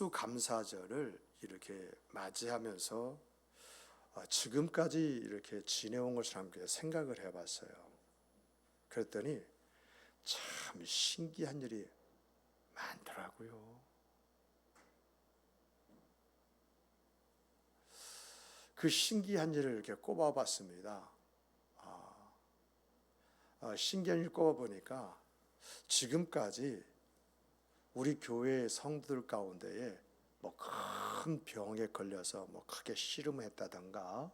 추수감사절을 이렇게 맞이하면서 지금까지 이렇게 지내온 것을 함께 생각을 해봤어요. 그랬더니 참 신기한 일이 많더라고요. 그 신기한 일을 이렇게 꼽아봤습니다. 신기한 일 꼽아보니까 지금까지 우리 교회 성도들 가운데에 뭐 큰 병에 걸려서 뭐 크게 씨름했다던가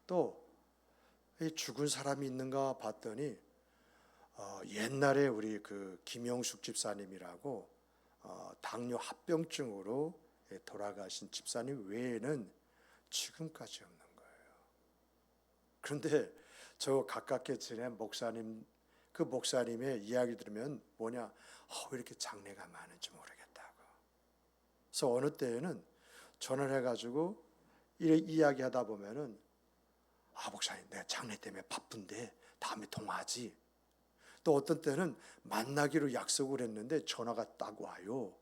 또 죽은 사람이 있는가 봤더니 옛날에 우리 그 김영숙 집사님이라고 당뇨 합병증으로 돌아가신 집사님 외에는 지금까지 없는 거예요. 그런데 저 가깝게 지낸 목사님, 그 목사님의 이야기 들으면 뭐냐, 왜 이렇게 장래가 많은지 모르겠다고. 그래서 어느 때에는 전화를 해가지고 이야기하다 보면은 목사님 내가 장래 때문에 바쁜데 다음에 통화하지. 또 어떤 때는 만나기로 약속을 했는데 전화가 딱 와요.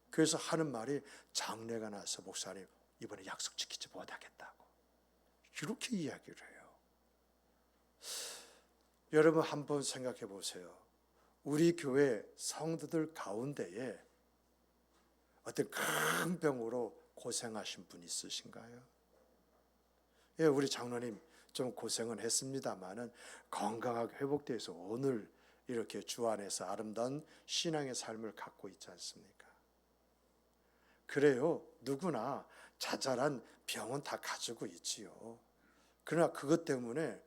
그래서 하는 말이 장래가 나서 목사님 이번에 약속 지키지 못하겠다고. 이렇게 이야기를 해요. 여러분 한번 생각해 보세요. 우리 교회 성도들 가운데에 어떤 큰 병으로 고생하신 분 있으신가요? 예, 우리 장로님 좀 고생은 했습니다마는 건강하게 회복돼서 오늘 이렇게 주 안에서 아름다운 신앙의 삶을 갖고 있지 않습니까? 그래요. 누구나 자잘한 병은 다 가지고 있지요. 그러나 그것 때문에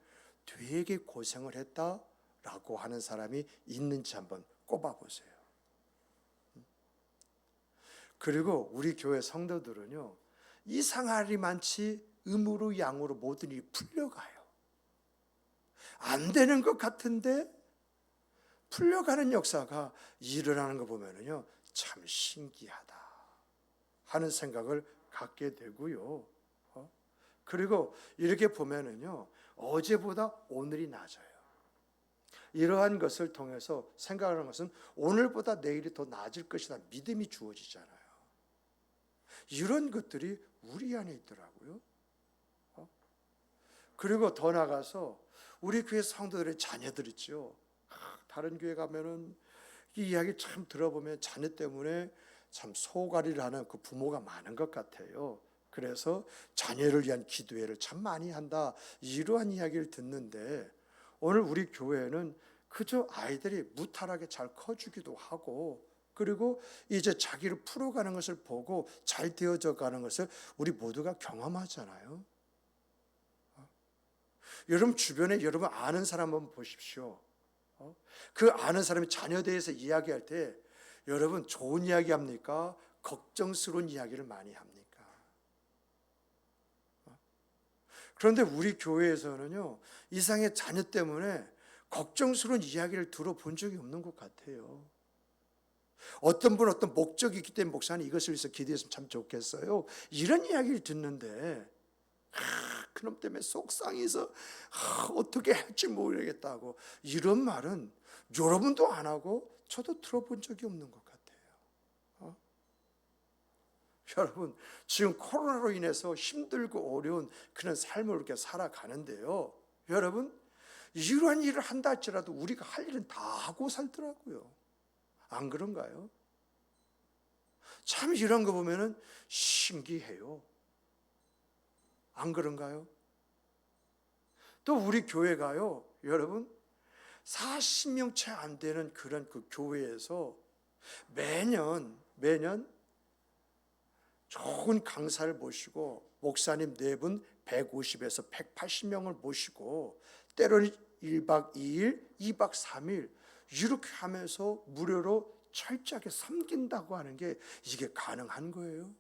되게 고생을 했다라고 하는 사람이 있는지 한번 꼽아보세요. 그리고 우리 교회 성도들은요, 이상할이 많지 음으로 양으로 모든 일이 풀려가요. 안 되는 것 같은데 풀려가는 역사가 일어나는 거 보면은요, 참 신기하다 하는 생각을 갖게 되고요. 그리고 이렇게 보면은요, 어제보다 오늘이 낮아요. 이러한 것을 통해서 생각하는 것은 오늘보다 내일이 더 나아질 것이다 믿음이 주어지잖아요. 이런 것들이 우리 안에 있더라고요. 그리고 더 나가서 우리 교회 성도들의 자녀들 있죠. 다른 교회 가면은 이 이야기 참 들어보면 자녀 때문에 참 소가리를 하는 그 부모가 많은 것 같아요. 그래서 자녀를 위한 기도회를 참 많이 한다. 이러한 이야기를 듣는데 오늘 우리 교회는 그저 아이들이 무탈하게 잘 커주기도 하고 그리고 이제 자기를 풀어가는 것을 보고 잘 되어져 가는 것을 우리 모두가 경험하잖아요. 여러분 주변에 여러분 아는 사람 한번 보십시오. 그 아는 사람이 자녀에 대해서 이야기할 때 여러분 좋은 이야기 합니까? 걱정스러운 이야기를 많이 합니까? 그런데 우리 교회에서는요, 이상의 자녀 때문에 걱정스러운 이야기를 들어본 적이 없는 것 같아요. 어떤 분 어떤 목적이 있기 때문에 목사님 이것을 위해서 기도했으면 참 좋겠어요. 이런 이야기를 듣는데 그놈 때문에 속상해서 어떻게 할지 모르겠다고 이런 말은 여러분도 안 하고 저도 들어본 적이 없는 것 같아요. 여러분 지금 코로나로 인해서 힘들고 어려운 그런 삶을 이렇게 살아가는데요. 여러분 이러한 일을 한다 할지라도 우리가 할 일은 다 하고 살더라고요. 안 그런가요? 참 이런 거 보면은 신기해요. 안 그런가요? 또 우리 교회가요, 여러분 40명 채 안 되는 그런 그 교회에서 매년 좋은 강사를 모시고 목사님 4분 150에서 180명을 모시고 때로는 1박 2일, 2박 3일 이렇게 하면서 무료로 철저하게 섬긴다고 하는 게 이게 가능한 거예요.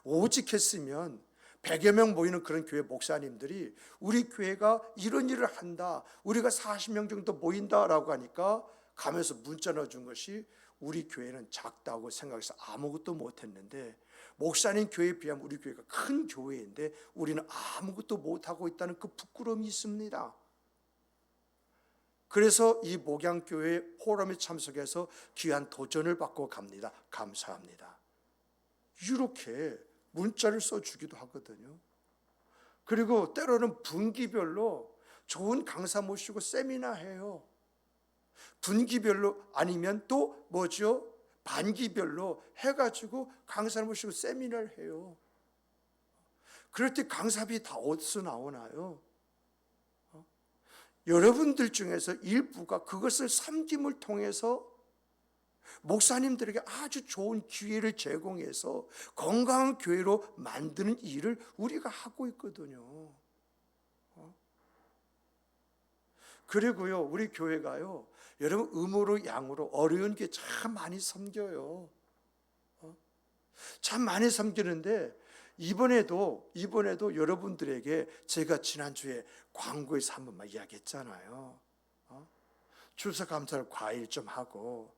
오직 했으면 100여 명 모이는 그런 교회 목사님들이 우리 교회가 이런 일을 한다, 우리가 40명 정도 모인다라고 하니까 가면서 문자 넣어준 것이 우리 교회는 작다고 생각해서 아무것도 못했는데 목사님 교회에 비하면 우리 교회가 큰 교회인데 우리는 아무것도 못하고 있다는 그 부끄러움이 있습니다. 그래서 이 목양교회 포럼에 참석해서 귀한 도전을 받고 갑니다. 감사합니다. 이렇게 문자를 써주기도 하거든요. 그리고 때로는 분기별로 좋은 강사 모시고 세미나 해요. 분기별로 아니면 또 뭐죠? 반기별로 해가지고 강사를 모시고 세미나를 해요. 그럴 때 강사비 다 어디서 나오나요? 여러분들 중에서 일부가 그것을 섬김을 통해서 목사님들에게 아주 좋은 기회를 제공해서 건강한 교회로 만드는 일을 우리가 하고 있거든요. 그리고요, 우리 교회가요, 여러분 음으로 양으로 어려운 게 참 많이 섬겨요. 참 많이 섬기는데 이번에도 여러분들에게 제가 지난주에 광고에서 한 번만 이야기했잖아요. 추수감사를 과일 좀 하고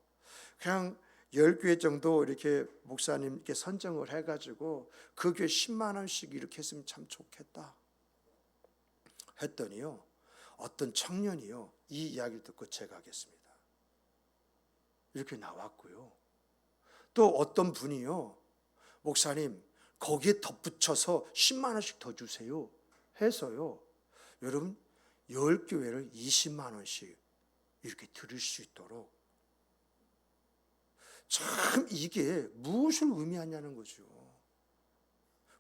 그냥 10교회 정도 이렇게 목사님께 선정을 해가지고 그 교회 10만 원씩 이렇게 했으면 참 좋겠다 했더니요, 어떤 청년이요, 이 이야기를 듣고 제가 하겠습니다 이렇게 나왔고요. 또 어떤 분이요, 목사님 거기에 덧붙여서 10만 원씩 더 주세요 해서요, 여러분 10교회를 20만 원씩 이렇게 드릴 수 있도록, 참 이게 무엇을 의미하냐는 거죠.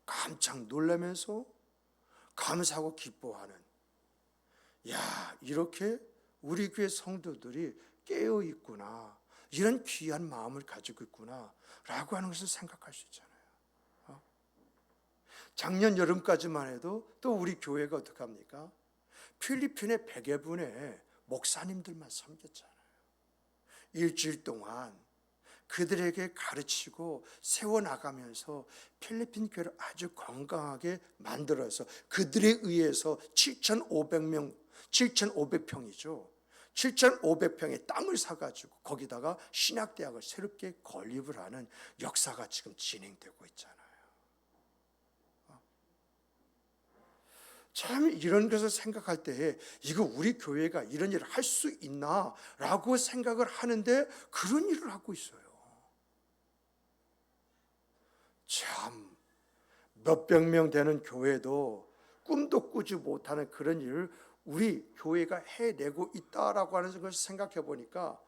깜짝 놀라면서 감사하고 기뻐하는, 야, 이렇게 우리 교회 성도들이 깨어 있구나, 이런 귀한 마음을 가지고 있구나 라고 하는 것을 생각할 수 있잖아요. 작년 여름까지만 해도 또 우리 교회가 어떻게 합니까? 필리핀의 100여 분의 목사님들만 섬겼잖아요. 일주일 동안 그들에게 가르치고 세워나가면서 필리핀 교회를 아주 건강하게 만들어서 그들에 의해서 7,500명, 7,500평이죠. 7,500평의 땅을 사가지고 거기다가 신학대학을 새롭게 건립을 하는 역사가 지금 진행되고 있잖아요. 참 이런 것을 생각할 때에 이거 우리 교회가 이런 일을 할 수 있나 라고 생각을 하는데 그런 일을 하고 있어요. 참 몇백 명 되는 교회도 꿈도 꾸지 못하는 그런 일을 우리 교회가 해내고 있다라고 하는 것을 생각해 보니까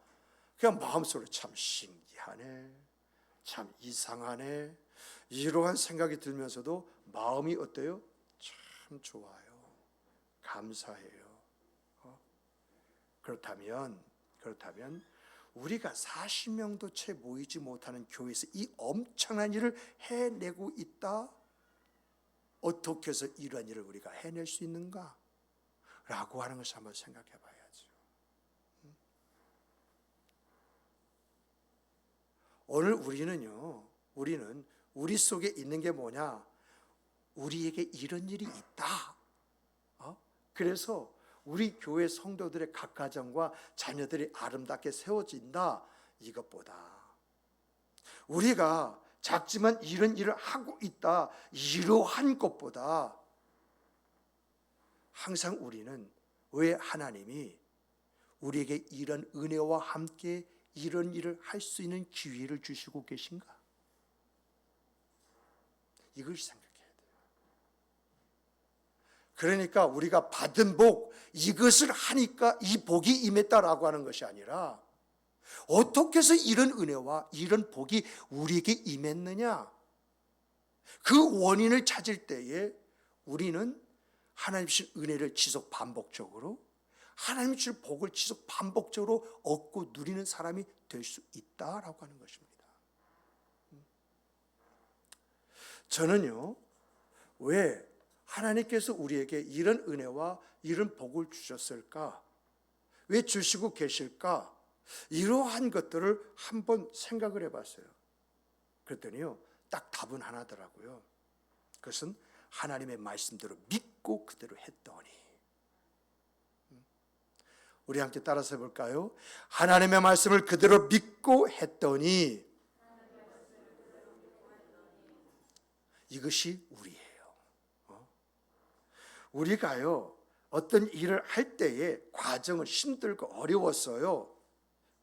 그냥 마음속으로 참 신기하네, 참 이상하네, 이러한 생각이 들면서도 마음이 어때요? 참 좋아요. 감사해요. 그렇다면 우리가 40명도 채 모이지 못하는 교회에서 이 엄청난 일을 해내고 있다. 어떻게 해서 이러한 일을 우리가 해낼 수 있는가? 라고 하는 것을 한번 생각해 봐야죠. 오늘 우리는 우리 속에 있는 게 뭐냐? 우리에게 이런 일이 있다. 그래서 우리 교회 성도들의 각 가정과 자녀들이 아름답게 세워진다. 이것보다 우리가 작지만 이런 일을 하고 있다. 이러한 것보다 항상 우리는 왜 하나님이 우리에게 이런 은혜와 함께 이런 일을 할 수 있는 기회를 주시고 계신가? 이걸 생각해야 돼요. 그러니까 우리가 받은 복, 이것을 하니까 이 복이 임했다라고 하는 것이 아니라 어떻게 해서 이런 은혜와 이런 복이 우리에게 임했느냐? 그 원인을 찾을 때에 우리는 하나님 주신 은혜를 지속 반복적으로, 하나님 주신 복을 지속 반복적으로 얻고 누리는 사람이 될 수 있다라고 하는 것입니다. 저는요, 왜 하나님께서 우리에게 이런 은혜와 이런 복을 주셨을까? 왜 주시고 계실까? 이러한 것들을 한번 생각을 해봤어요. 그랬더니요, 딱 답은 하나더라고요. 그것은 하나님의 말씀대로 믿고 그대로 했더니. 우리 함께 따라서 해볼까요? 하나님의 말씀을 그대로 믿고 했더니 이것이 우리예요. 우리가요, 어떤 일을 할 때에 과정은 힘들고 어려웠어요.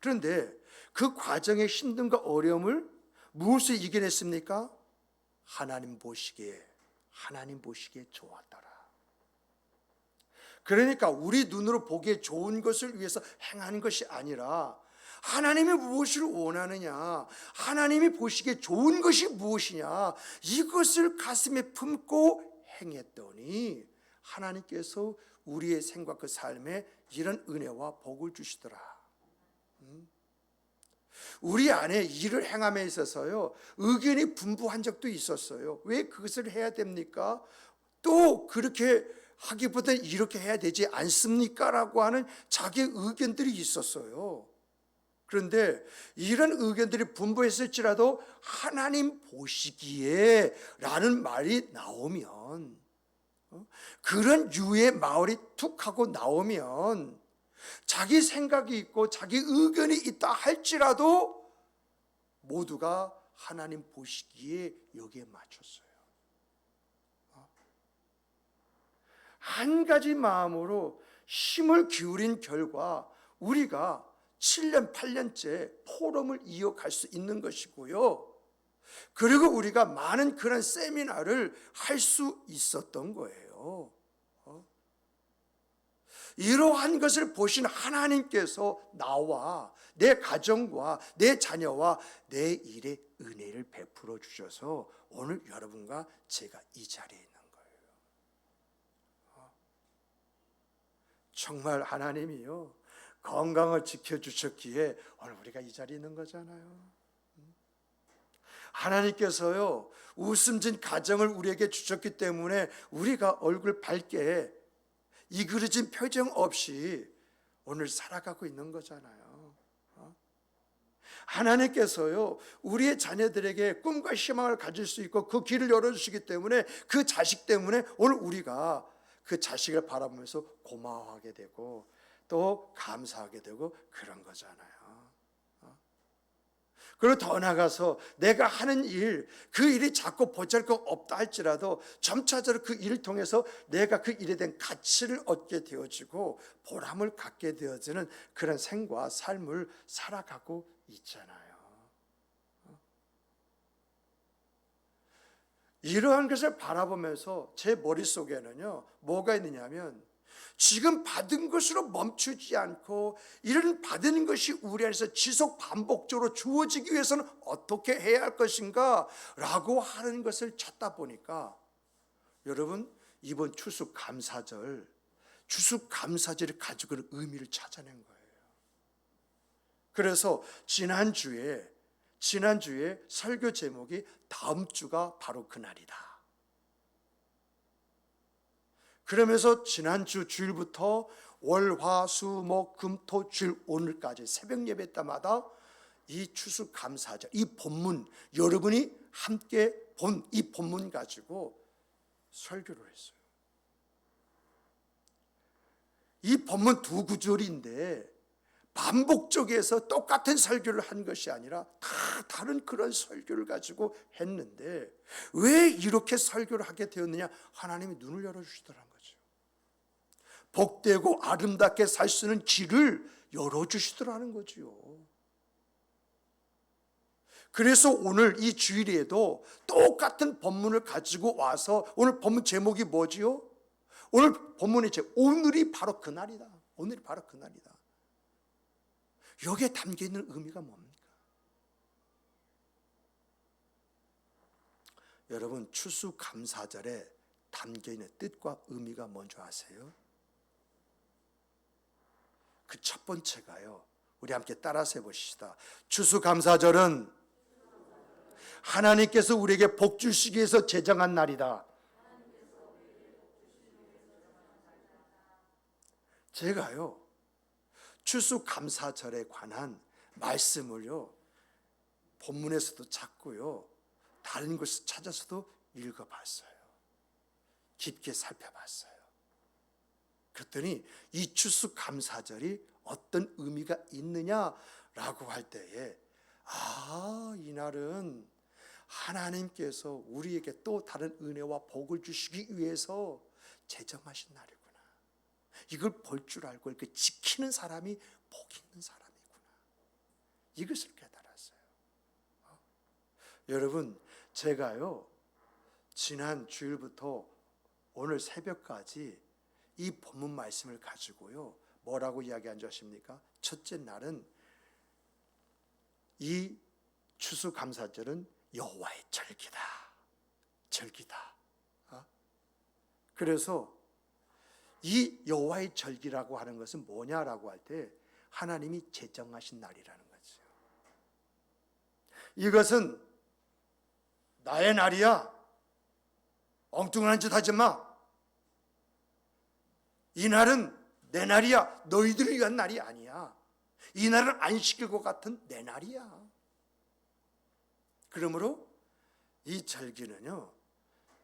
그런데 그 과정의 힘듦과 어려움을 무엇을 이겨냈습니까? 하나님 보시기에 좋았더라. 그러니까 우리 눈으로 보기에 좋은 것을 위해서 행하는 것이 아니라 하나님이 무엇을 원하느냐, 하나님이 보시기에 좋은 것이 무엇이냐, 이것을 가슴에 품고 행했더니 하나님께서 우리의 생각 그 삶에 이런 은혜와 복을 주시더라. 우리 안에 일을 행함에 있어서요, 의견이 분분한 적도 있었어요. 왜 그것을 해야 됩니까? 또 그렇게 하기보다는 이렇게 해야 되지 않습니까? 라고 하는 자기의 의견들이 있었어요. 그런데 이런 의견들이 분분했을지라도 하나님 보시기에 라는 말이 나오면, 그런 유의 말이 툭 하고 나오면 자기 생각이 있고 자기 의견이 있다 할지라도 모두가 하나님 보시기에 여기에 맞췄어요. 한 가지 마음으로 힘을 기울인 결과 우리가 7년, 8년째 포럼을 이어갈 수 있는 것이고요. 그리고 우리가 많은 그런 세미나를 할 수 있었던 거예요. 이러한 것을 보신 하나님께서 나와 내 가정과 내 자녀와 내 일에 은혜를 베풀어 주셔서 오늘 여러분과 제가 이 자리에 있는 거예요. 정말 하나님이요, 건강을 지켜주셨기에 오늘 우리가 이 자리에 있는 거잖아요. 하나님께서요, 웃음진 가정을 우리에게 주셨기 때문에 우리가 얼굴 밝게 이그러진 표정 없이 오늘 살아가고 있는 거잖아요. 하나님께서요, 우리의 자녀들에게 꿈과 희망을 가질 수 있고 그 길을 열어주시기 때문에 그 자식 때문에 오늘 우리가 그 자식을 바라보면서 고마워하게 되고 또 감사하게 되고 그런 거잖아요. 그리고 더 나아가서 내가 하는 일, 그 일이 자꾸 보잘것 없다 할지라도 점차적으로 그 일을 통해서 내가 그 일에 대한 가치를 얻게 되어지고 보람을 갖게 되어지는 그런 생과 삶을 살아가고 있잖아요. 이러한 것을 바라보면서 제 머릿속에는요, 뭐가 있느냐면 지금 받은 것으로 멈추지 않고 이런 받은 것이 우리 안에서 지속 반복적으로 주어지기 위해서는 어떻게 해야 할 것인가 라고 하는 것을 찾다 보니까 여러분, 이번 추수감사절이 가지고 있는 의미를 찾아낸 거예요. 그래서 지난주에 설교 제목이 다음 주가 바로 그날이다. 그러면서 지난주 주일부터 월, 화, 수, 목, 금, 토, 주일 오늘까지 새벽 예배 때마다 이 추수감사절, 이 본문, 여러분이 함께 본 이 본문 가지고 설교를 했어요. 이 본문 두 구절인데 반복적에서 똑같은 설교를 한 것이 아니라 다 다른 그런 설교를 가지고 했는데 왜 이렇게 설교를 하게 되었느냐? 하나님이 눈을 열어주시더라는 거죠. 복되고 아름답게 살 수 있는 길을 열어주시더라는 거지요. 그래서 오늘 이 주일에도 똑같은 본문을 가지고 와서 오늘 본문 제목이 뭐지요? 오늘 본문의 제목, 오늘이 바로 그날이다. 오늘이 바로 그날이다. 여기에 담겨있는 의미가 뭡니까? 여러분, 추수감사절에 담겨있는 뜻과 의미가 뭔지 아세요? 그 첫 번째가요, 우리 함께 따라서 해보시다. 추수감사절은 하나님께서 우리에게 복 주시기 위해서 제정한 날이다. 제가요, 추수감사절에 관한 말씀을요, 본문에서도 찾고요, 다른 곳에서 찾아서도 읽어봤어요. 깊게 살펴봤어요. 그랬더니 이 추수감사절이 어떤 의미가 있느냐라고 할 때에 이날은 하나님께서 우리에게 또 다른 은혜와 복을 주시기 위해서 제정하신 날이구나. 이걸 볼 줄 알고 이렇게 지키는 사람이 복 있는 사람이구나. 이것을 깨달았어요. 여러분, 제가요, 지난 주일부터 오늘 새벽까지 이 본문 말씀을 가지고요, 뭐라고 이야기한 줄 아십니까? 첫째 날은 이 추수감사절은 여호와의 절기다. 절기다. 그래서 이 여호와의 절기라고 하는 것은 뭐냐라고 할 때 하나님이 제정하신 날이라는 거죠. 이것은 나의 날이야. 엉뚱한 짓 하지 마. 이 날은 내 날이야. 너희들을 위한 날이 아니야. 이 날은 안식일 것 같은 내 날이야. 그러므로 이 절기는요,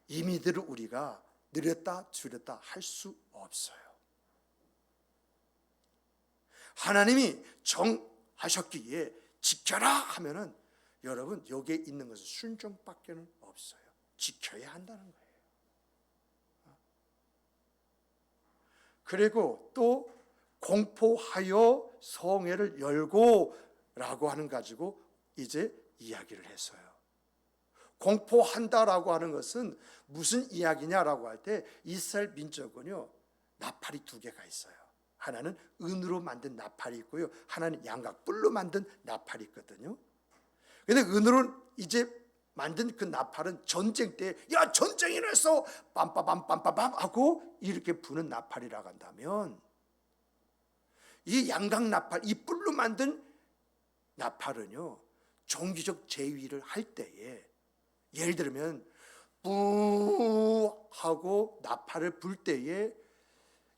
이미대로 우리가 느렸다 줄였다 할 수 없어요. 하나님이 정하셨기에 지켜라 하면은 여러분 여기에 있는 것은 순종밖에는 없어요. 지켜야 한다는 거예요. 그리고 또 공포하여 성회를 열고 라고 하는 가지고 이제 이야기를 했어요. 공포한다라고 하는 것은 무슨 이야기냐라고 할 때 이스라엘 민족은요, 나팔이 두 개가 있어요. 하나는 은으로 만든 나팔이 있고요, 하나는 양각 뿔로 만든 나팔이 있거든요. 근데 은으로 이제 만든 그 나팔은 전쟁 때, 야 전쟁이 났어 빰빠밤 빰빠밤 하고 이렇게 부는 나팔이라고 한다면, 이 양각 나팔, 이 뿔로 만든 나팔은요, 종교적 제위를 할 때에 예를 들면 뿌 하고 나팔을 불 때에,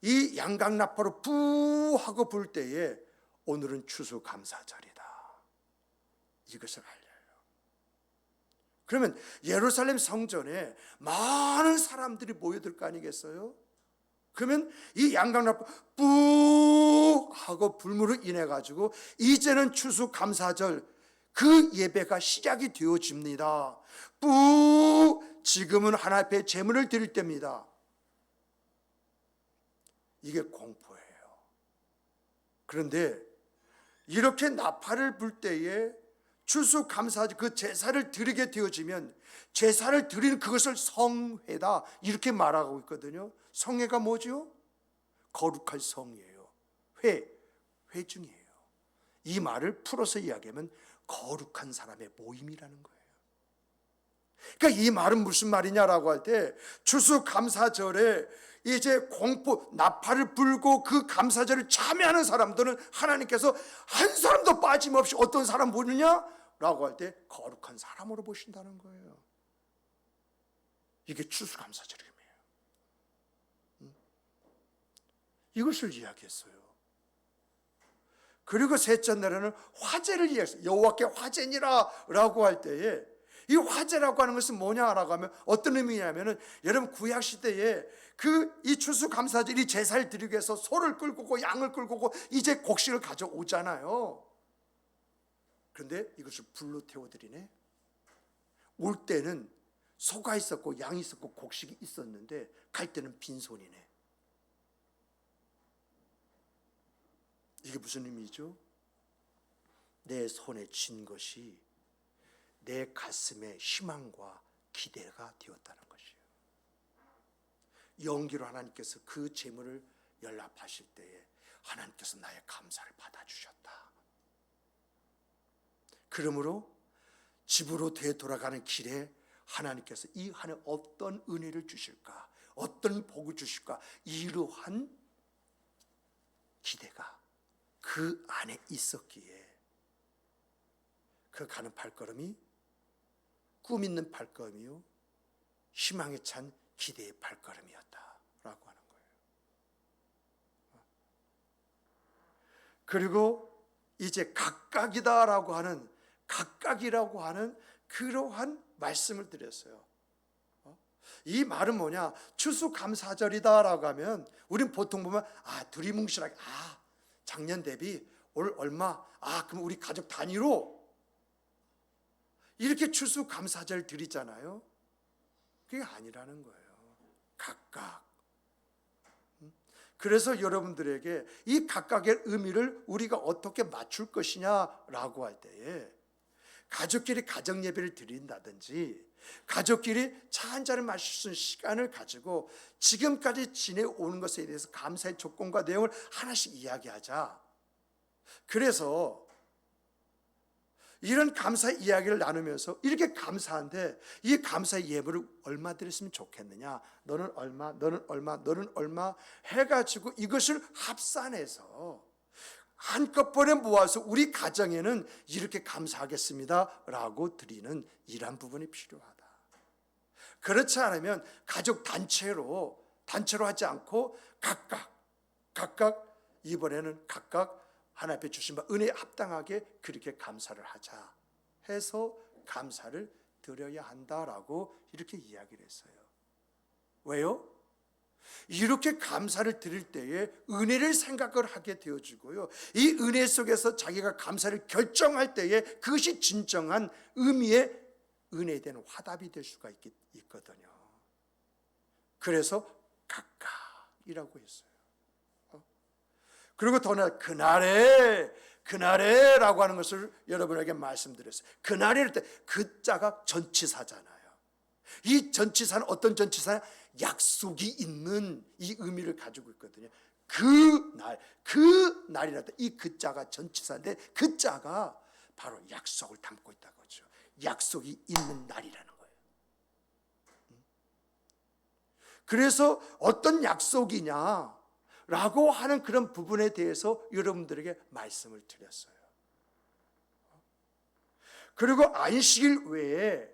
이 양각 나팔로 뿌 하고 불 때에 오늘은 추수감사절이다, 이것을 알려요. 그러면 예루살렘 성전에 많은 사람들이 모여들 거 아니겠어요? 그러면 이 양각나팔 뿌 하고 불무로 인해 가지고 이제는 추수감사절 그 예배가 시작이 되어집니다. 뿌, 지금은 하나님 앞에 제물을 드릴 때입니다. 이게 공포예요. 그런데 이렇게 나팔을 불 때에 추수감사절 그 제사를 드리게 되어지면, 제사를 드리는 그것을 성회다 이렇게 말하고 있거든요. 성회가 뭐죠? 거룩할 성이에요. 회중이에요. 이 말을 풀어서 이야기하면 거룩한 사람의 모임이라는 거예요. 그러니까 이 말은 무슨 말이냐라고 할 때, 추수감사절에 이제 공포 나팔을 불고 그 감사절을 참여하는 사람들은 하나님께서 한 사람도 빠짐없이 어떤 사람 보느냐라고 할 때 거룩한 사람으로 보신다는 거예요. 이게 추수감사절이에요. 이것을 이야기했어요. 그리고 셋째 날에는 화제를 이야기했어요. 여호와께 화제니라 라고 할 때에, 이 화제라고 하는 것은 뭐냐라고 하면 어떤 의미냐면은, 여러분 구약 시대에 이 추수감사절 이 제사를 드리기 위해서 소를 끌고 오고 양을 끌고 오고 이제 곡식을 가져오잖아요. 그런데 이것을 불로 태워드리네. 올 때는 소가 있었고 양이 있었고 곡식이 있었는데 갈 때는 빈손이네. 이게 무슨 의미죠? 내 손에 쥔 것이 내 가슴의 희망과 기대가 되었다는 것이에요. 연기로 하나님께서 그 재물을 연락하실 때에 하나님께서 나의 감사를 받아주셨다. 그러므로 집으로 되돌아가는 길에 하나님께서 이 한 해 어떤 은혜를 주실까, 어떤 복을 주실까, 이러한 기대가 그 안에 있었기에 그 가는 발걸음이 꿈 있는 발걸음이요, 희망에 찬 기대의 발걸음이었다라고 하는 거예요. 그리고 이제 각각이다라고 하는, 각각이라고 하는 그러한 말씀을 드렸어요. 이 말은 뭐냐? 추수감사절이다라고 하면 우리는 보통 보면 두리뭉실하게 작년 대비 올 얼마, 그럼 우리 가족 단위로 이렇게 추수감사절 드리잖아요. 그게 아니라는 거예요. 각각. 그래서 여러분들에게 이 각각의 의미를 우리가 어떻게 맞출 것이냐라고 할 때에, 가족끼리 가정 예배를 드린다든지 가족끼리 차 한 잔을 마실 수 있는 시간을 가지고 지금까지 지내오는 것에 대해서 감사의 조건과 내용을 하나씩 이야기하자. 그래서 이런 감사의 이야기를 나누면서 이렇게 감사한데 이 감사의 예물을 얼마 드렸으면 좋겠느냐, 너는 얼마, 너는 얼마, 너는 얼마 해가지고 이것을 합산해서 한꺼번에 모아서 우리 가정에는 이렇게 감사하겠습니다 라고 드리는 이러한 부분이 필요하다. 그렇지 않으면 가족 단체로 하지 않고 각각 이번에는 각각 하나님 앞에 주신 바 은혜에 합당하게 그렇게 감사를 하자 해서 감사를 드려야 한다라고 이렇게 이야기를 했어요. 왜요? 이렇게 감사를 드릴 때에 은혜를 생각을 하게 되어지고요, 이 은혜 속에서 자기가 감사를 결정할 때에 그것이 진정한 의미의 은혜에 대한 화답이 될 수가 있거든요. 그래서 각각이라고 했어요. 그리고 더 나아 그날에 라고 하는 것을 여러분에게 말씀드렸어요. 그날일 때 그 자가 전치사잖아요. 이 전치사는 어떤 전치사냐? 약속이 있는 이 의미를 가지고 있거든요. 그날이라 때 이 그 자가 전치사인데 그 자가 바로 약속을 담고 있다는 거죠. 약속이 있는 날이라는 거예요. 그래서 어떤 약속이냐 라고 하는 그런 부분에 대해서 여러분들에게 말씀을 드렸어요. 그리고 안식일 외에,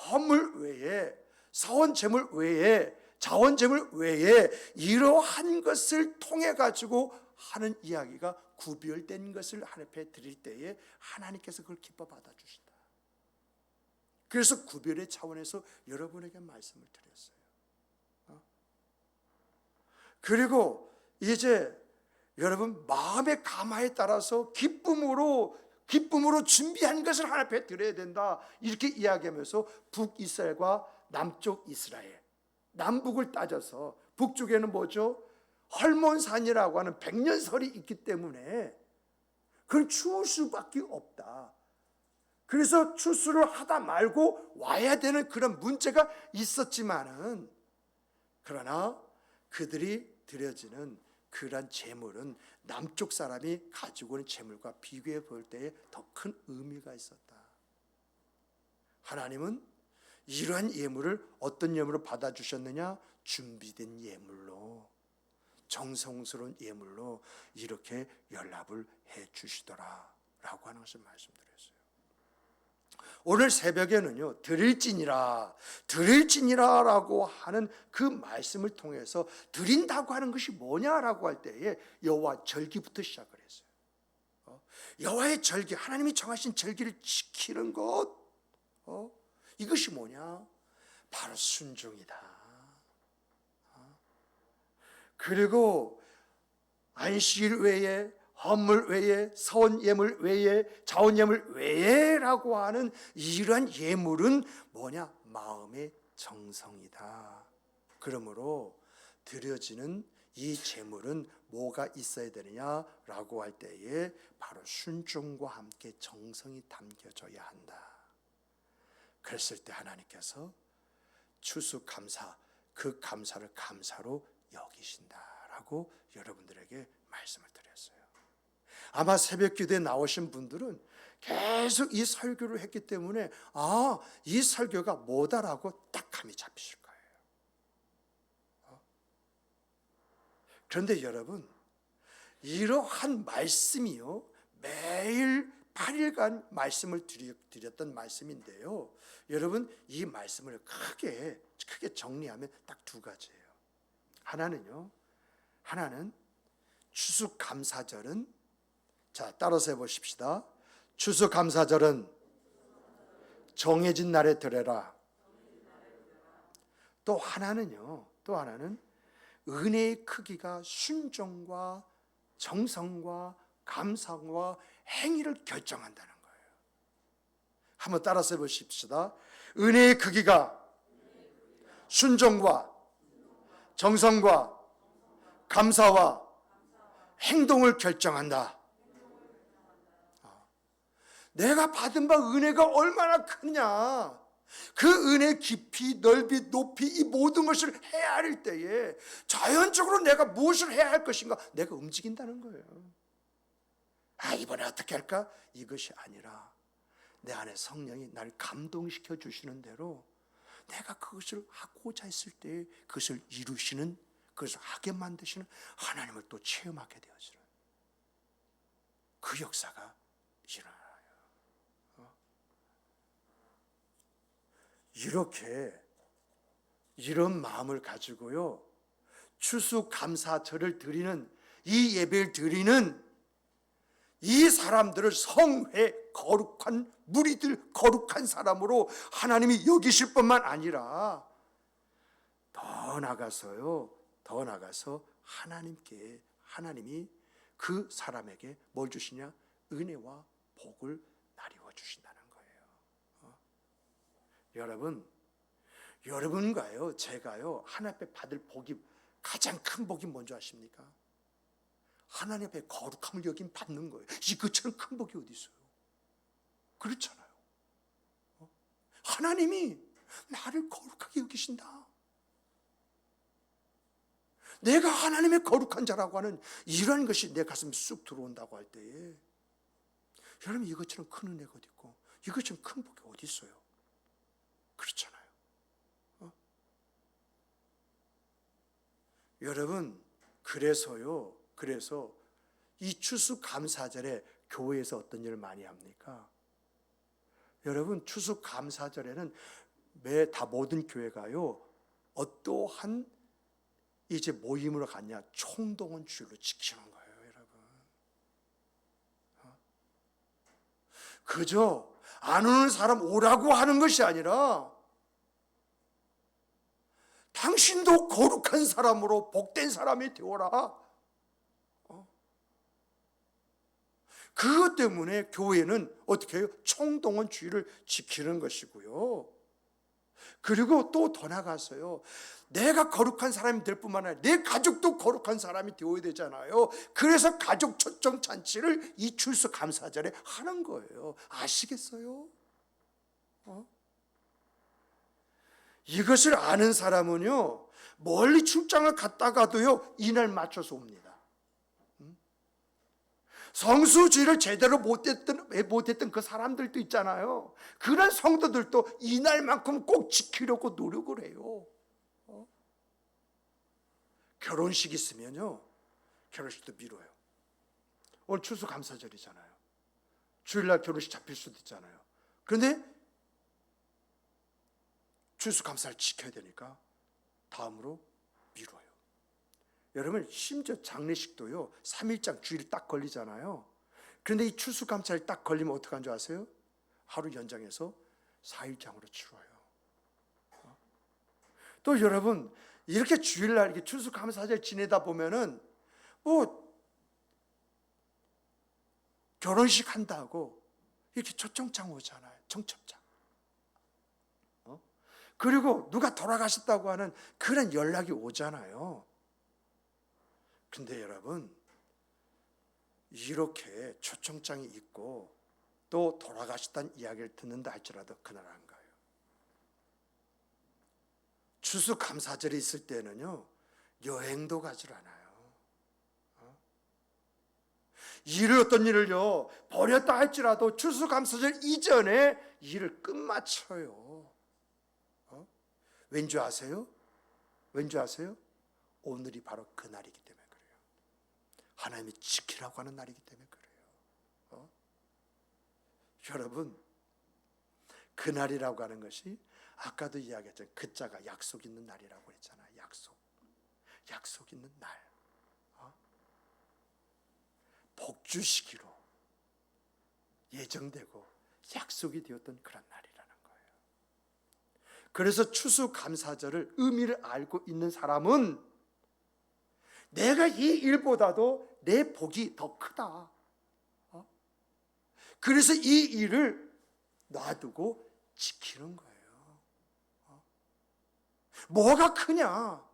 헌물 외에, 서원제물 외에, 자원제물 외에 이러한 것을 통해 가지고 하는 이야기가 구별된 것을 하나님 앞에 드릴 때에 하나님께서 그걸 기뻐 받아주신다. 그래서 구별의 차원에서 여러분에게 말씀을 드렸어요. 그리고 이제 여러분 마음의 감화에 따라서 기쁨으로 준비한 것을 하나님 앞에 드려야 된다 이렇게 이야기하면서 북이스라엘과 남쪽 이스라엘, 남북을 따져서 북쪽에는 뭐죠? 헐몬산이라고 하는 백년설이 있기 때문에 그건 추울 수밖에 없다. 그래서 추수를 하다 말고 와야 되는 그런 문제가 있었지만은, 그러나 그들이 드려지는 그러한 재물은 남쪽 사람이 가지고 있는 재물과 비교해 볼 때에 더 큰 의미가 있었다. 하나님은 이러한 예물을 어떤 예물로 받아주셨느냐? 준비된 예물로, 정성스러운 예물로 이렇게 연락을 해 주시더라 라고 하는 것을 말씀드렸어요. 오늘 새벽에는요, 드릴지니라 라고 하는 그 말씀을 통해서 드린다고 하는 것이 뭐냐라고 할 때에 여호와 절기부터 시작을 했어요. 여호와의 절기, 하나님이 정하신 절기를 지키는 것, 이것이 뭐냐? 바로 순종이다. 그리고 안식일 외에, 헌물 외에, 서원예물 외에, 자원예물 외에라고 하는 이러한 예물은 뭐냐? 마음의 정성이다. 그러므로 드려지는 이 제물은 뭐가 있어야 되느냐라고 할 때에 바로 순종과 함께 정성이 담겨져야 한다. 그랬을 때 하나님께서 추수감사, 그 감사를 감사로 여기신다라고 여러분들에게 말씀을 드렸어요. 아마 새벽기도에 나오신 분들은 계속 이 설교를 했기 때문에 이 설교가 뭐다라고 딱 감이 잡히실 거예요. 그런데 여러분, 이러한 말씀이요, 매일 8일간 말씀을 드렸던 말씀인데요, 여러분 이 말씀을 크게 정리하면 딱 두 가지예요. 하나는 추수감사절은, 자 따라서 해보십시다. 추수감사절은 정해진 날에 드려라. 또 하나는 은혜의 크기가 순종과 정성과 감사와 행위를 결정한다는 거예요. 한번 따라서 해보십시다. 은혜의 크기가 순종과 정성과 감사와 행동을 결정한다. 내가 받은 바 은혜가 얼마나 크냐, 그 은혜 깊이 넓이 높이 이 모든 것을 헤아릴 때에 자연적으로 내가 무엇을 해야 할 것인가, 내가 움직인다는 거예요. 이번에 어떻게 할까? 이것이 아니라 내 안에 성령이 날 감동시켜 주시는 대로 내가 그것을 하고자 했을 때 그것을 이루시는, 그것을 하게 만드시는 하나님을 또 체험하게 되어지는 그 역사가 일어나요. 이렇게 이런 마음을 가지고요, 추수감사절을 드리는, 이 예배를 드리는 이 사람들을 성회, 거룩한 무리들, 거룩한 사람으로 하나님이 여기실 뿐만 아니라 더 나가서 하나님이 그 사람에게 뭘 주시냐? 은혜와 복을 나뉘어 주신다는 거예요. 여러분과요, 제가요, 하나님 앞에 받을 복이, 가장 큰 복이 뭔지 아십니까? 하나님 앞에 거룩함을 여긴 받는 거예요. 이것처럼 큰 복이 어디 있어요? 그렇잖아요. 하나님이 나를 거룩하게 여기신다. 내가 하나님의 거룩한 자라고 하는 이런 것이 내 가슴에 쑥 들어온다고 할 때에, 여러분, 이것처럼 큰 은혜가 어디 있고 이것처럼 큰 복이 어디 있어요? 그렇잖아요. 여러분, 그래서 이 추수감사절에 교회에서 어떤 일을 많이 합니까? 여러분, 추수감사절에는 모든 교회가요, 어떠한 이제 모임으로 갔냐? 총동원 주일로 지키는 거예요, 여러분. 그저 안 오는 사람 오라고 하는 것이 아니라, 당신도 거룩한 사람으로 복된 사람이 되어라. 그것 때문에 교회는 어떻게 해요? 총동원 주의를 지키는 것이고요. 그리고 또 더 나가서요, 내가 거룩한 사람이 될 뿐만 아니라 내 가족도 거룩한 사람이 되어야 되잖아요. 그래서 가족 초청 잔치를 이 추수감사절에 하는 거예요. 아시겠어요? 이것을 아는 사람은요, 멀리 출장을 갔다가도요, 이날 맞춰서 옵니다. 성수주의를 제대로 못했던 그 사람들도 있잖아요. 그런 성도들도 이날만큼 꼭 지키려고 노력을 해요. 결혼식 있으면요, 결혼식도 미뤄요. 오늘 추수감사절이잖아요. 주일날 결혼식 잡힐 수도 있잖아요. 그런데 추수감사를 지켜야 되니까 다음으로 미뤄요. 여러분, 심지어 장례식도요, 3일장 주일 딱 걸리잖아요. 그런데 이 추수감사를 딱 걸리면 어떡한 줄 아세요? 하루 연장해서 4일장으로 치러요. 또 여러분, 이렇게 주일날 이렇게 추수감사절 지내다 보면은 결혼식 한다고 이렇게 초청장 오잖아요. 청첩장. 그리고 누가 돌아가셨다고 하는 그런 연락이 오잖아요. 근데 여러분, 이렇게 초청장이 있고 또 돌아가셨다는 이야기를 듣는다 할지라도 그날 안 가요. 추수감사절이 있을 때는요, 여행도 가질 않아요. 어떤 일을요, 버렸다 할지라도 추수감사절 이전에 일을 끝마쳐요. 왠지 아세요? 오늘이 바로 그 날이기 때문에 그래요. 하나님이 지키라고 하는 날이기 때문에 그래요. 여러분, 그 날이라고 하는 것이 아까도 이야기했잖아요. 그 자가 약속 있는 날이라고 했잖아요. 약속 있는 날. 복주시기로 예정되고 약속이 되었던 그런 날이라는 거예요. 그래서 추수감사절을 의미를 알고 있는 사람은 내가 이 일보다도 내 복이 더 크다. 그래서 이 일을 놔두고 지키는 거예요. 뭐가 크냐?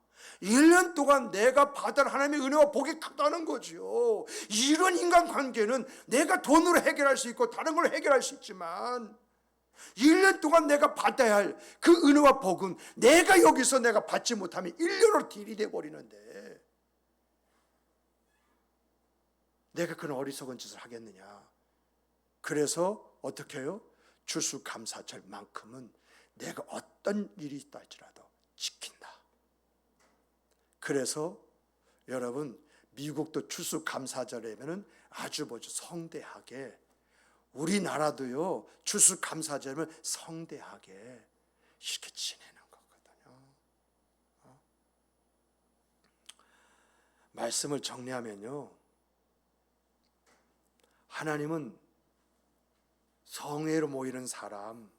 1년 동안 내가 받은 하나님의 은혜와 복이 크다는 거지요. 이런 인간관계는 내가 돈으로 해결할 수 있고 다른 걸 해결할 수 있지만 1년 동안 내가 받아야 할 그 은혜와 복은 내가 여기서 내가 받지 못하면 1년으로 딜이 돼버리는데 내가 그런 어리석은 짓을 하겠느냐. 그래서 어떻게 해요? 추수감사절만큼은 내가 어떤 일이 있다 할지라도 지킨다. 그래서 여러분 미국도 추수감사절이면 아주 성대하게, 우리나라도요 추수감사절은 성대하게 이렇게 지내는 거거든요. 말씀을 정리하면요, 하나님은 성회로 모이는 사람,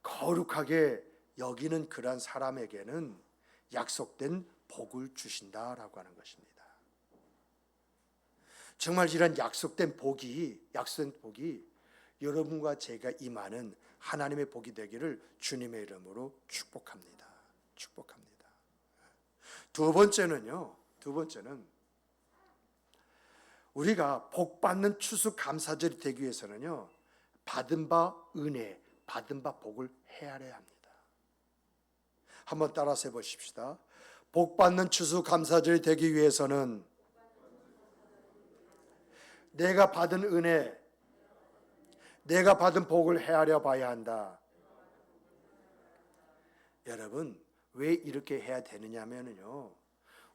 거룩하게 여기는 그러한 사람에게는 약속된 복을 주신다라고 하는 것입니다. 정말 이런 약속된 복이 여러분과 제가 임하는 하나님의 복이 되기를 주님의 이름으로 축복합니다. 축복합니다. 두 번째는 우리가 복받는 추수감사절이 되기 위해서는요, 받은 바 은혜, 받은 바 복을 헤아려야 합니다. 한번 따라서 해보십시다. 복받는 추수감사절이 되기 위해서는 내가 받은 은혜, 내가 받은 복을 헤아려 봐야 한다. 여러분, 왜 이렇게 해야 되느냐면요,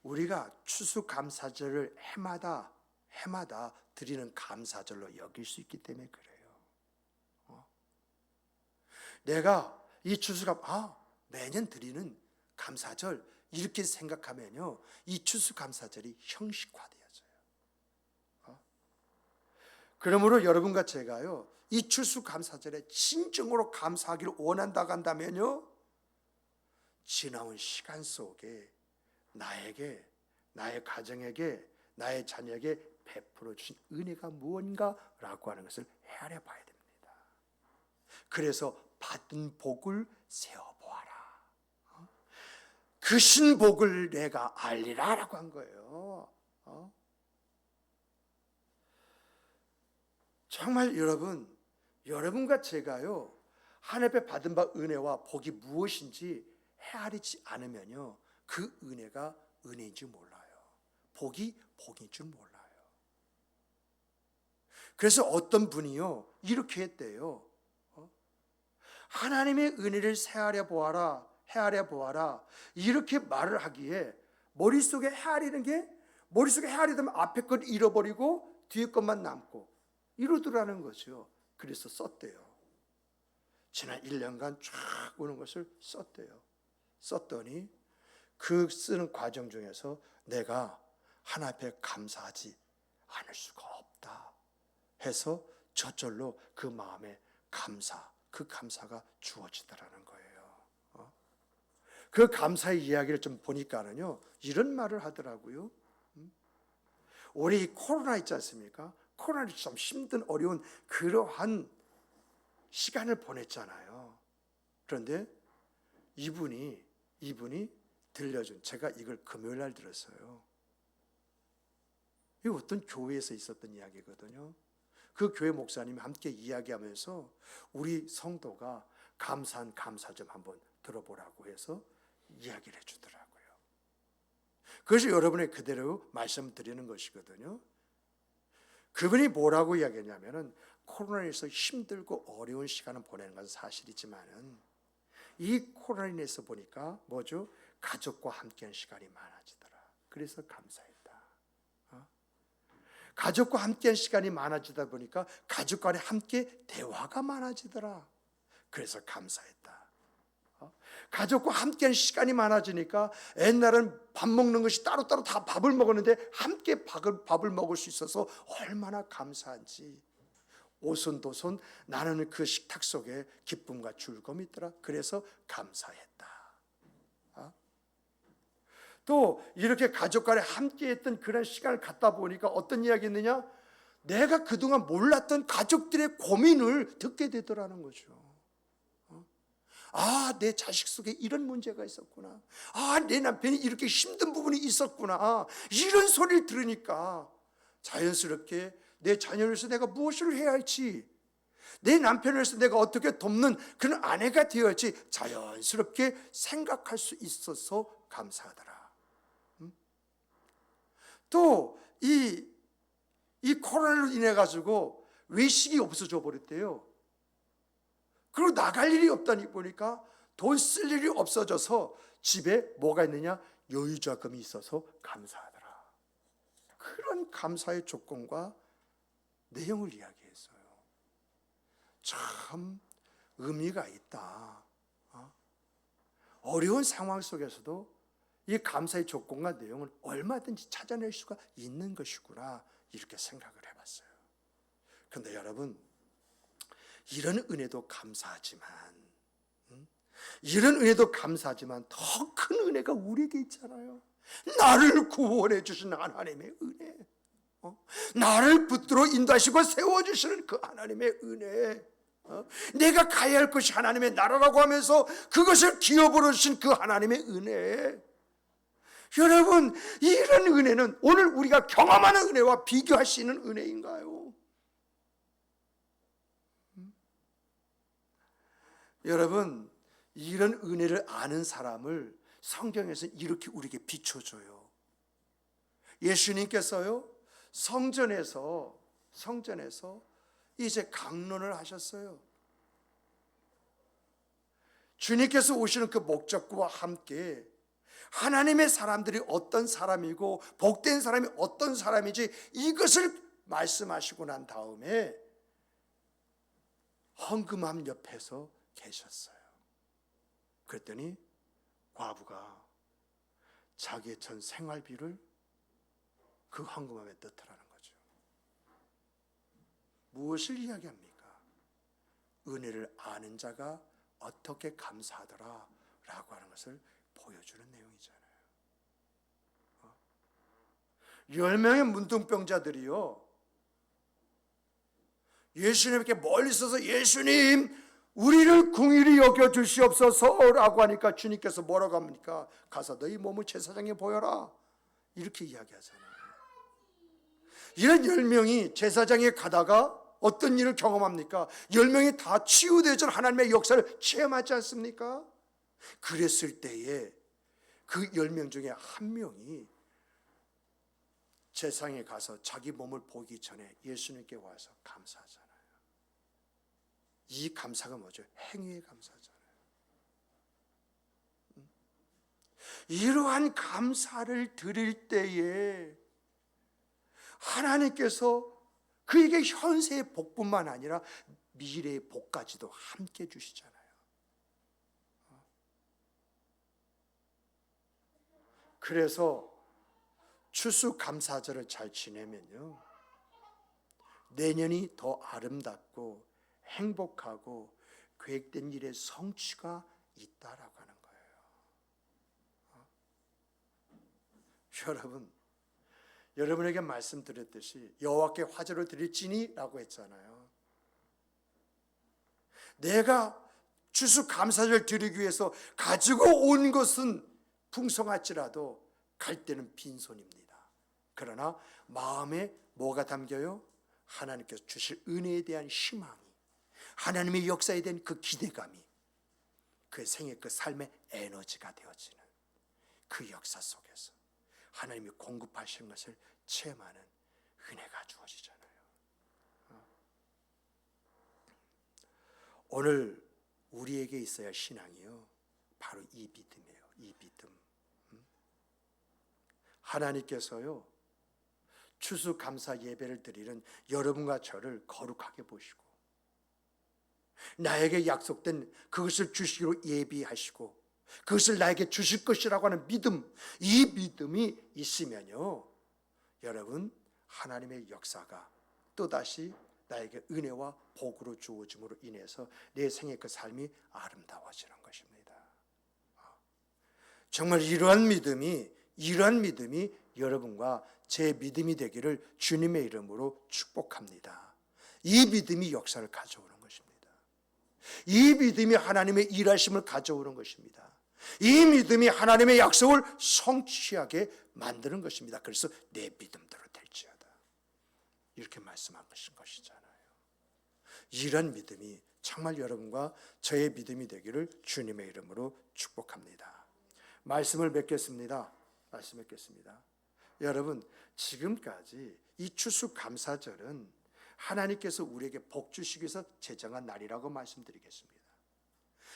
우리가 추수감사절을 해마다 드리는 감사절로 여길 수 있기 때문에 그래요. 내가 이 매년 드리는 감사절 이렇게 생각하면요, 이 추수감사절이 형식화되어져요. 그러므로 여러분과 제가요, 이 추수감사절에 진정으로 감사하기를 원한다고 한다면요, 지나온 시간 속에 나에게, 나의 가정에게, 나의 자녀에게 베풀어 주신 은혜가 무언가라고 하는 것을 헤아려 봐야 됩니다. 그래서 받은 복을 세어보아라. 그 신복을 내가 알리라라고 한 거예요. 정말 여러분과 제가요, 하나님께 받은 바 은혜와 복이 무엇인지 헤아리지 않으면요, 그 은혜가 은혜인 줄 몰라요. 복이 복인 줄 몰라요. 그래서 어떤 분이요, 이렇게 했대요. 하나님의 은혜를 헤아려 보아라. 이렇게 말을 하기에 머릿속에 헤아리면 앞에 걸 잃어버리고 뒤에 것만 남고 이러더라는 거죠. 그래서 썼대요. 지난 1년간 쫙 오는 것을 썼대요. 썼더니 그 쓰는 과정 중에서 내가 하나님 앞에 감사하지 않을 수가 없다 해서 저절로 그 마음에 그 감사가 주어지더라는 거예요. 그 감사의 이야기를 좀 보니까는요, 이런 말을 하더라고요. 올해 이 코로나 있지 않습니까? 코로나로 참 힘든 어려운 그러한 시간을 보냈잖아요. 그런데 이분이 들려준, 제가 이걸 금요일 날 들었어요. 이 어떤 교회에서 있었던 이야기거든요. 그 교회 목사님이 함께 이야기하면서 우리 성도가 감사한 감사 좀 한번 들어보라고 해서 이야기를 해주더라고요. 그래서 여러분의 그대로 말씀드리는 것이거든요. 그분이 뭐라고 이야기했냐면은 코로나에서 힘들고 어려운 시간을 보내는 것은 사실이지만은 이 코로나로 인해서 보니까 뭐죠? 가족과 함께하는 시간이 많아지더라. 그래서 감사했다. 가족과 함께하는 시간이 많아지다 보니까 가족 간에 함께 대화가 많아지더라. 그래서 감사했다. 가족과 함께하는 시간이 많아지니까 옛날엔 밥 먹는 것이 따로따로 다 밥을 먹었는데 함께 밥을 먹을 수 있어서 얼마나 감사한지. 오손도손 나는 그 식탁 속에 기쁨과 즐거움이 있더라. 그래서 감사했다. 또 이렇게 가족 간에 함께했던 그런 시간을 갖다 보니까 어떤 이야기 있느냐? 내가 그동안 몰랐던 가족들의 고민을 듣게 되더라는 거죠. 아, 내 자식 속에 이런 문제가 있었구나. 아, 내 남편이 이렇게 힘든 부분이 있었구나. 이런 소리를 들으니까 자연스럽게 내 자녀를 위해서 내가 무엇을 해야 할지, 내 남편을 위해서 내가 어떻게 돕는 그런 아내가 되어야 할지 자연스럽게 생각할 수 있어서 감사하더라. 또 이 코로나로 인해 가지고 외식이 없어져 버렸대요. 그리고 나갈 일이 없다니 보니까 돈 쓸 일이 없어져서 집에 뭐가 있느냐? 여유자금이 있어서 감사하더라. 그런 감사의 조건과 내용을 이야기했어요. 참 의미가 있다. 어려운 상황 속에서도 이 감사의 조건과 내용을 얼마든지 찾아낼 수가 있는 것이구나, 이렇게 생각을 해봤어요. 그런데 여러분, 이런 은혜도 감사하지만, 이런 은혜도 감사하지만 더 큰 은혜가 우리에게 있잖아요. 나를 구원해 주신 하나님의 은혜, 나를 붙들어 인도하시고 세워주시는 그 하나님의 은혜, 내가 가야 할 것이 하나님의 나라라고 하면서 그것을 기업으로 주신 그 하나님의 은혜. 여러분, 이런 은혜는 오늘 우리가 경험하는 은혜와 비교할 수 있는 은혜인가요? 여러분, 이런 은혜를 아는 사람을 성경에서 이렇게 우리에게 비춰줘요. 예수님께서요, 성전에서 이제 강론을 하셨어요. 주님께서 오시는 그 목적과 함께 하나님의 사람들이 어떤 사람이고 복된 사람이 어떤 사람인지 이것을 말씀하시고 난 다음에 헌금함 옆에서 계셨어요. 그랬더니 과부가 자기의 전 생활비를 그 헌금함에 넣더라는 거죠. 무엇을 이야기합니까? 은혜를 아는 자가 어떻게 감사하더라 라고 하는 것을 보여주는 내용이잖아요. 10명의 문둥병자들이요, 예수님께 멀리 서서 예수님, 우리를 긍휼히 여겨주시옵소서라고 하니까 주님께서 뭐라고 합니까? 가서 너희 몸을 제사장에 보여라, 이렇게 이야기하잖아요. 이런 10명이 제사장에 가다가 어떤 일을 경험합니까? 10명이 다 치유되어 하나님의 역사를 체험하지 않습니까? 그랬을 때에 그 10명 중에 한 명이 제사장에 가서 자기 몸을 보기 전에 예수님께 와서 감사하잖아요. 이 감사가 뭐죠? 행위의 감사잖아요. 이러한 감사를 드릴 때에 하나님께서 그에게 현세의 복뿐만 아니라 미래의 복까지도 함께 주시잖아요. 그래서 추수감사절을 잘 지내면요, 내년이 더 아름답고 행복하고 계획된 일의 성취가 있다라고 하는 거예요. 여러분에게 말씀드렸듯이 여호와께 화제를 드릴지니라고 했잖아요. 내가 추수감사절 드리기 위해서 가지고 온 것은 풍성할지라도 갈 때는 빈손입니다. 그러나 마음에 뭐가 담겨요? 하나님께서 주실 은혜에 대한 희망이, 하나님의 역사에 대한 그 기대감이 그 생의 그 삶의 에너지가 되어지는 그 역사 속에서 하나님이 공급하시는 것을 체험하는 은혜가 주어지잖아요. 오늘 우리에게 있어야 할 신앙이요, 바로 이 믿음이에요. 이 믿음. 하나님께서요, 추수감사 예배를 드리는 여러분과 저를 거룩하게 보시고 나에게 약속된 그것을 주시기로 예비하시고 그것을 나에게 주실 것이라고 하는 믿음, 이 믿음이 있으면요, 여러분, 하나님의 역사가 또다시 나에게 은혜와 복으로 주어짐으로 인해서 내 생의 그 삶이 아름다워지는 것입니다. 정말 이러한 믿음이 여러분과 제 믿음이 되기를 주님의 이름으로 축복합니다. 이 믿음이 역사를 가져오는 것입니다. 이 믿음이 하나님의 일하심을 가져오는 것입니다. 이 믿음이 하나님의 약속을 성취하게 만드는 것입니다. 그래서 내 믿음대로 될지어다, 이렇게 말씀한 것이잖아요. 이런 믿음이 정말 여러분과 저의 믿음이 되기를 주님의 이름으로 축복합니다. 말씀을 맺겠습니다. 여러분, 지금까지 이 추수감사절은 하나님께서 우리에게 복 주시기 위해서 제정한 날이라고 말씀드리겠습니다.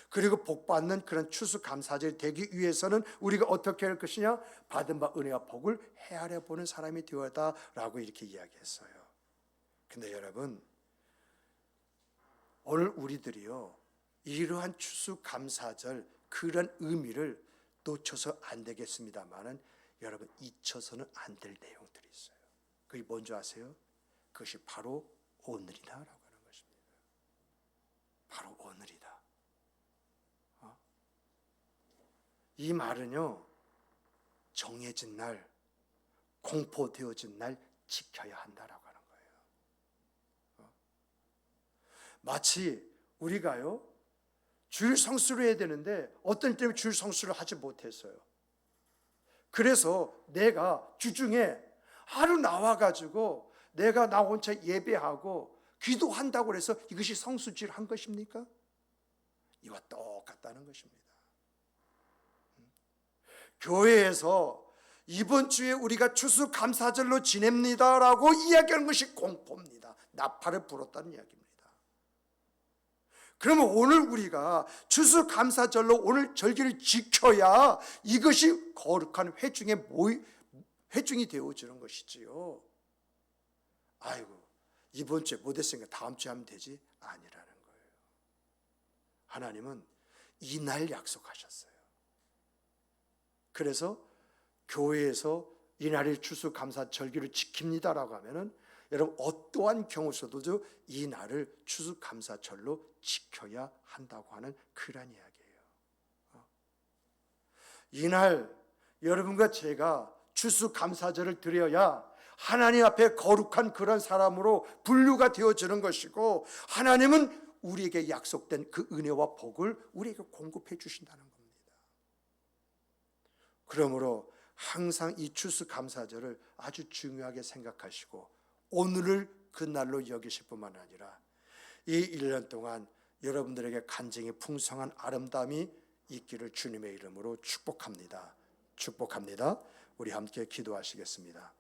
그리고 복받는 그런 추수감사절이 되기 위해서는 우리가 어떻게 할 것이냐? 받은 바 은혜와 복을 헤아려 보는 사람이 되었다라고 이렇게 이야기했어요. 근데 여러분, 오늘 우리들이요, 이러한 추수감사절 그런 의미를 놓쳐서 안 되겠습니다만은 여러분, 잊혀서는 안 될 내용들이 있어요. 그게 뭔지 아세요? 그것이 바로 오늘이다라고 하는 것입니다. 바로 오늘이다. 이 말은요, 정해진 날, 공포되어진 날 지켜야 한다라고 하는 거예요. 마치 우리가요, 주일 성수를 해야 되는데 어떤 때문에 주일 성수를 하지 못했어요. 그래서 내가 주중에 하루 나와가지고 내가 나 혼자 예배하고 기도한다고 해서 이것이 성수질 한 것입니까? 이와 똑같다는 것입니다. 교회에서 이번 주에 우리가 추수감사절로 지냅니다라고 이야기하는 것이 공포입니다. 나팔을 불었다는 이야기입니다. 그러면 오늘 우리가 추수감사절로 오늘 절기를 지켜야 이것이 거룩한 회중이 되어지는 것이지요. 아이고, 이번 주에 못했으니까 다음 주에 하면 되지? 아니라는 거예요. 하나님은 이날 약속하셨어요. 그래서 교회에서 이날의 추수감사 절기를 지킵니다라고 하면은 여러분, 어떠한 경우 속에도 이 날을 추수감사절로 지켜야 한다고 하는 그런 이야기예요. 이날 여러분과 제가 추수감사절을 드려야 하나님 앞에 거룩한 그런 사람으로 분류가 되어지는 것이고, 하나님은 우리에게 약속된 그 은혜와 복을 우리에게 공급해 주신다는 겁니다. 그러므로 항상 이 추수감사절을 아주 중요하게 생각하시고 오늘을 그 날로 여기실 뿐만 아니라 이 1년 동안 여러분들에게 간증이 풍성한 아름다움이 있기를 주님의 이름으로 축복합니다. 우리 함께 기도하시겠습니다.